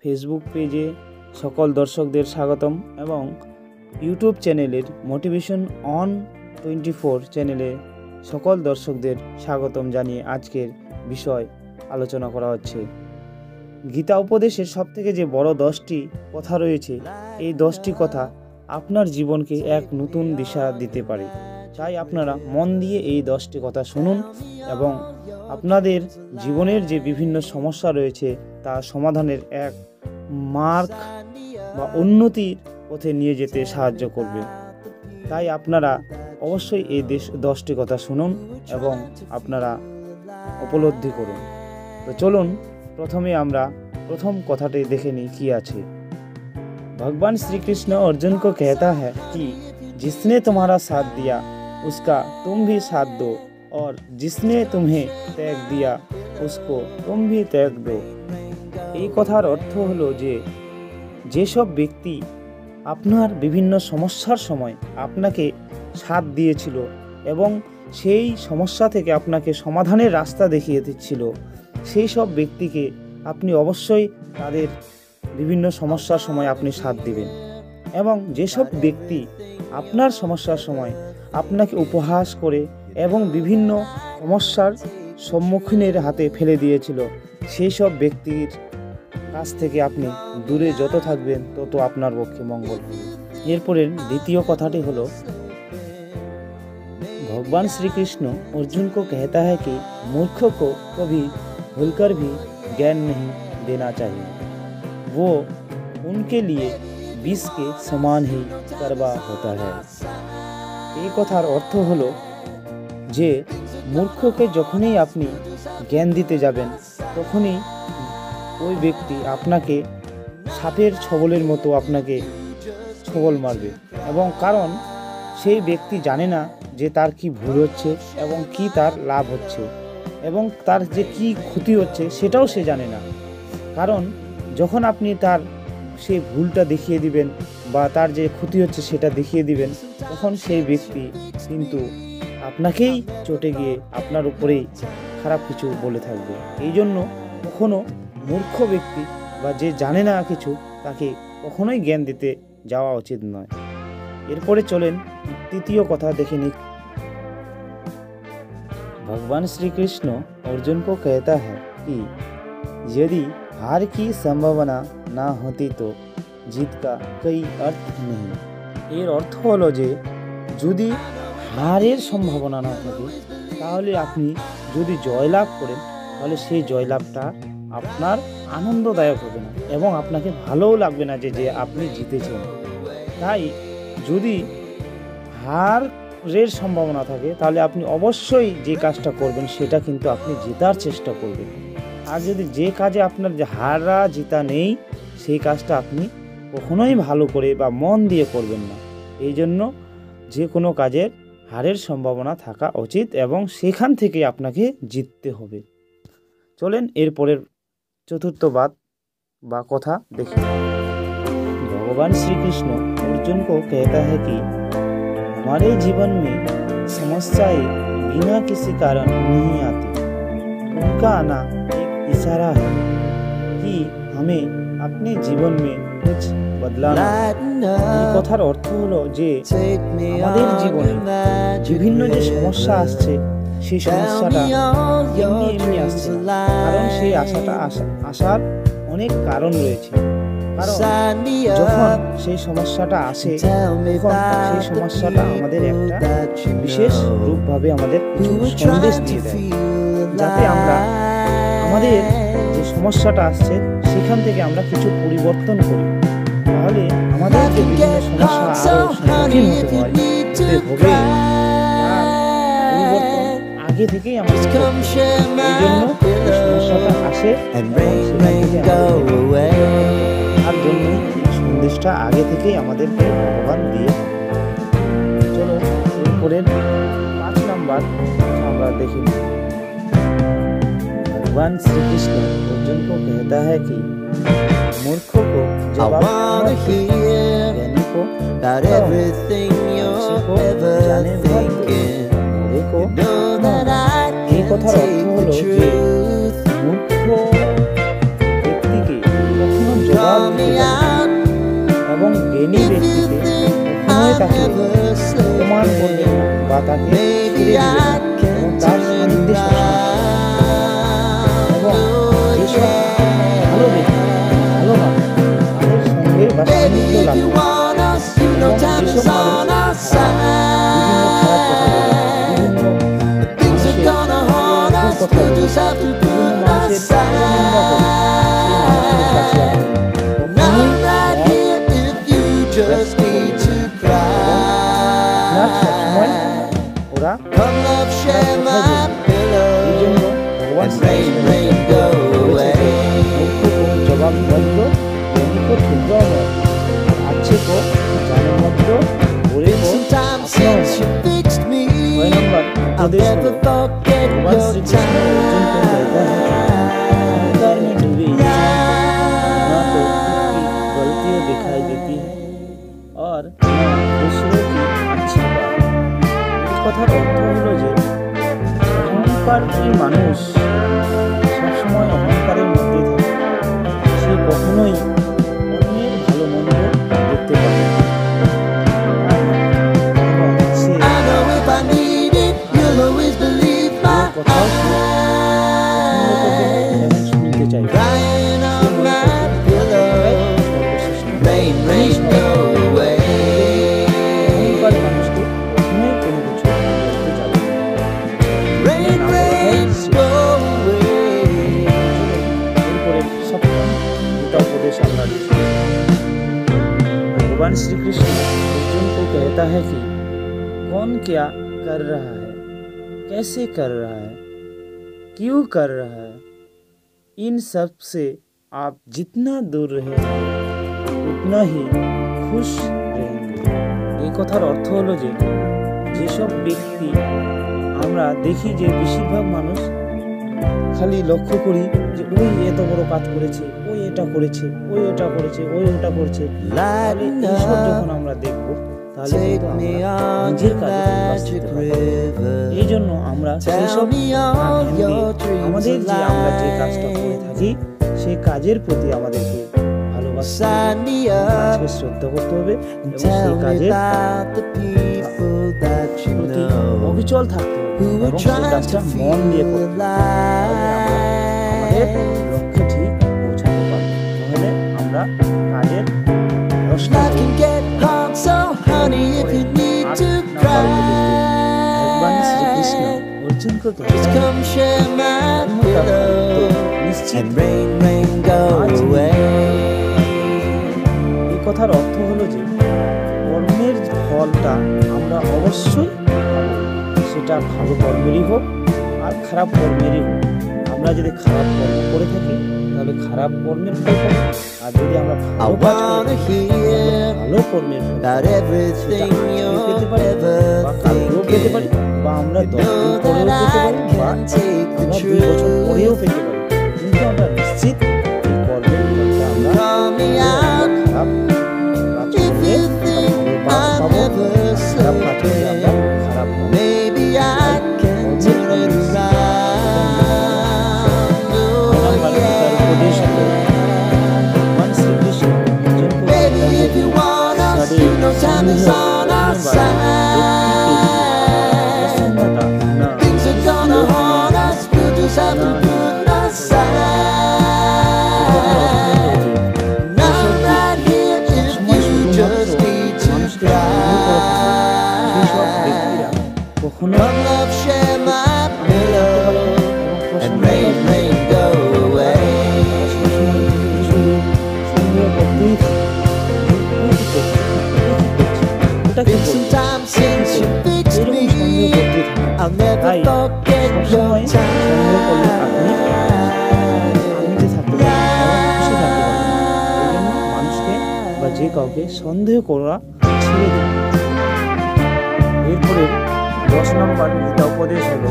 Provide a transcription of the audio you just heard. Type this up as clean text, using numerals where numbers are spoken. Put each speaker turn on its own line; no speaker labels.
Facebook পেজে সকল দর্শকদের স্বাগতম এবং ইউটিউব চ্যানেলের মোটিভেশন অন 24 চ্যানেলে সকল দর্শকদের স্বাগতম জানিয়ে আজকের বিষয় আলোচনা করা হচ্ছে। গীতা উপদেশের সবথেকে যে বড় 10টি কথা রয়েছে, এই 10টি কথা আপনার জীবনকে এক নতুন দিশা দিতে পারে। চাই আপনারা মন দিয়ে এই 10টি কথা শুনুন এবং আপনাদের জীবনের যে বিভিন্ন সমস্যা রয়েছে তা সমাধানের এক মার্গ বা উন্নতির পথে নিয়ে যেতে সাহায্য করবে। তাই আপনারা অবশ্যই এই 10টি কথা শুনুন এবং আপনারা উপলব্ধি করুন। তো চলুন প্রথমে আমরা প্রথম কথাটি দেখে নিই কি আছে। भगवान श्री कृष्ण अर्जुन को कहता है कि जिसने तुम्हारा साथ दिया उसका तुम भी साथ दो और जिसने तुम्हें त्याग दिया उसको तुम भी त्याग दो। এই কথার অর্থ হলো যে যেসব ব্যক্তি আপনার বিভিন্ন সমস্যার সময় আপনাকে সাথ দিয়েছিল এবং সেই সমস্যা থেকে আপনাকে সমাধানের রাস্তা দেখিয়ে দিচ্ছিল, সেই সব ব্যক্তিকে আপনি অবশ্যই তাদের বিভিন্ন সমস্যার সময় আপনি সাথ দিবেন। এবং যেসব ব্যক্তি আপনার সমস্যার সময় আপনাকে উপহাস করে এবং বিভিন্ন সমস্যার সম্মুখীনের হাতে ফেলে দিয়েছিল, সেই সব ব্যক্তির কাছ থেকে আপনি দূরে যত থাকবেন তত আপনার পক্ষে মঙ্গল। এরপরে দ্বিতীয় কথাটি হলো, भगवान श्री कृष्ण अर्जुन को कहता है कि मूर्ख को कभी भूलकर भी ज्ञान नहीं देना चाहिए, वो उनके लिए विष के समान ही कड़वा होता है। এই কথার অর্থ হলো যে মূর্খকে যখনই আপনি জ্ঞান দিতে যাবেন তখনই ওই ব্যক্তি আপনাকে সাপের ছবলের মতো আপনাকে ছবল মারবে, এবং কারণ সেই ব্যক্তি জানে না যে তার কি ভুল হচ্ছে এবং কি তার লাভ হচ্ছে এবং তার যে কি ক্ষতি হচ্ছে সেটাও সে জানে না। কারণ যখন আপনি তার সেই ভুলটা দেখিয়ে দিবেন বা তার যে ক্ষতি হচ্ছে সেটা দেখিয়ে দিবেন, তখন সেই ব্যক্তি কিন্তু আপনাকেই চটে গিয়ে আপনার উপরেই খারাপ কিছু বলে থাকবে। এই জন্য কখনো মূর্খ ব্যক্তি বা যে জানে না কিছু তাকে কখনোই জ্ঞান দিতে যাওয়া উচিত নয়। এরপরে চলেন তৃতীয় কথা দেখে নিই। भगवान श्री कृष्ण अर्जुन को कहता है कि यदि हार की संभावना ना होती तो जीत का कोई अर्थ नहीं। এর অর্থ হলো যে যদি হারের সম্ভাবনা না থাকে তাহলে আপনি যদি জয়লাভ করেন তাহলে সেই জয়লাভটা আপনার আনন্দদায়ক হবে না এবং আপনাকে ভালোও লাগবে না যে আপনি জিতেছেন। তাই যদি হারের সম্ভাবনা থাকে তাহলে আপনি অবশ্যই যে কাজটা করবেন সেটা কিন্তু আপনি জেতার চেষ্টা করবেন। আর যদি যে কাজে আপনার যে হারা জেতা নেই সেই কাজটা আপনি কখনোই ভালো করে বা মন দিয়ে করবেন না। এই জন্য যে কোনো কাজের হারের সম্ভাবনা থাকা উচিত এবং সেখান থেকে আপনাকে জিততে হবে। চলেন এরপরের চতুর্থ বাত বা কথা দেখি। भगवान श्री कृष्ण अर्जुन को कहता है कि हमारे जीवन में समस्याएं बिना किसी कारण नहीं आती, उनका आना एक इशारा है कि हमें अपने जीवन में कुछ बदलाना। এই কথার অর্থ হলো যে আমাদের জীবনে বিভিন্ন যে সমস্যা আসছে সেই সমস্যাটা এমনি এমনি আসছে না, কারণ সেই আসার অনেক কারণ রয়েছে। কারণ যখন সেই সমস্যাটা আসে তখন সেই সমস্যাটা আমাদের একটা বিশেষ রূপভাবে আমাদের সন্দেশ দিয়ে দেয়, যাতে আমরা আমাদের যে সমস্যাটা আসছে সেখান থেকে আমরা কিছু পরিবর্তন করি। তাহলে আমাদের যে বিভিন্ন সমস্যা আরও সম্মুখীন হতে হয় হবে পরিবর্তন আগে থেকেই আমাদের এই জন্য সমস্যাটা আসে তার জন্য সন্দেশটা আগে থেকেই আমাদেরকে ভগবান দিয়ে। চলো এরপরের 5 নাম্বার আমরা দেখি। भगवान श्री कृष्ण अर्जुन को कहता है कि मूर्खों को जवाब ज्ञानी को जाने को এই কথার অর্থ হলো যে মূর্খ ব্যক্তিকে কখনো তাকে অপমান করবেন না বা তাকে ছেড়ে দিবেন না এবং তার সান্নিধ্যে এবং যেসব ভালো ব্যক্তি ভালো মানুষ তাদের সঙ্গে বা সান্নিধ্য লাভ করবেন এবং যেসব মানুষ বিভিন্ন খারাপ কথা বলে বিভিন্ন মানুষের কথা বলে বিভিন্ন মানুষের নিন্দা করে সেই মানুষের কাছে সবসময় ওরা এই জন্য ভগবান জবাব ভদ্র को ठुकरा है अच्छे को जाने मत दो बुरे को वही नंबर आदेश भगवान श्री कृष्ण अर्जुन को कहता है अहंकार में डूबे ना तो उसकी गलतियां दिखाई देती है और दूसरों की अच्छी बात इस কথার অর্থ হলো যে অহংকারী মানুষ সবসময় অহংকারের মধ্যে থাকে সে কখনোই भगवान श्री कृष्ण अर्जुन को कहता है कि कौन क्या कर रहा है, कैसे कर रहा है, क्यों कर रहा है, इन सब से आप जितना दूर रहेंगे उतना ही खुश रहेंगे। এই কথার অর্থ হলো যে যেসব ব্যক্তি আমরা দেখি যে বেশিরভাগ মানুষ খালি লক্ষ্য করি যে ওই এত বড় কাজ করেছে, ওই এটা করেছে, ওই ওটা করেছে, ওই ওটা করছে, এইসব যখন আমরা দেখবো তাহলে নিজের কাজে এই জন্য আমরা সেসব আমাদের যে আমরা যে কাজটা করে থাকি সেই কাজের প্রতি আমাদেরকে ভালোবাসা শ্রদ্ধা করতে হবে এবং সেই কাজের প্রতি অবিচল থাকতে হবে এবং সেই কাজটা মন দিয়ে করতে হবে। আমাদের লক্ষ্যে ঠিক পৌঁছাতে পারবো, নাহলে আমরা কাজের ভগবান শ্রীকৃষ্ণ অর্জুনকে নিশ্চিত এই কথার অর্থ হলো যে কর্মের ফলটা আমরা অবশ্যই পাবো, সেটা ভালো কর্মেরই হোক আর খারাপ কর্মেরই হোক। আমরা যদি খারাপ কর্ম করে থাকি তাহলে খারাপ কর্মের ফল পাবো, আর যদি আমরা ভালো কাজ করি ভালো কর্মের ফল পেতে পারি বা কালকেও পেতে পারি বা আমরা 10 দিন পরেও পেতে পারি বা আমরা 2 বছর পরেও পেতে পারি, কিন্তু আমরা নিশ্চিত এই কর্মের ফলটা আমরা খারাপ কাজ করলে পাবো, খারাপ কাজ করলে আমরা খারাপ পাবো। যে কাউকে সন্দেহ করা ছেড়ে দিন। এরপরে 10 নম্বর গীতা উপদেশ হলো